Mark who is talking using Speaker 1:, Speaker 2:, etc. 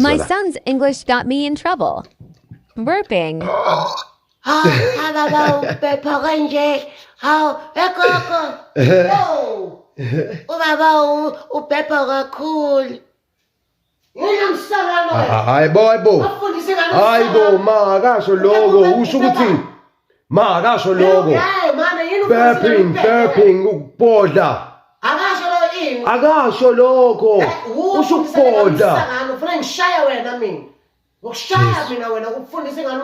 Speaker 1: My son's English got me in trouble. Burping.
Speaker 2: Baba ubhepha kanje. Hawu egogo. Oh. Ubaba ubhepha kakhulu. Yena msakano wena.
Speaker 3: Hayibo.
Speaker 2: Afundise ngani?
Speaker 3: Hayibo ma akasho lokho usho ukuthi ma akasho lokho.
Speaker 2: Hayi mama yini ufundise
Speaker 3: Burping ukubhodla.
Speaker 2: Akasho lo ini.
Speaker 3: Akasho lokho. Usho ukubhodla.
Speaker 2: Ufuna ngishaya wena mina. Ngokushaya mina wena ukufundise ngani?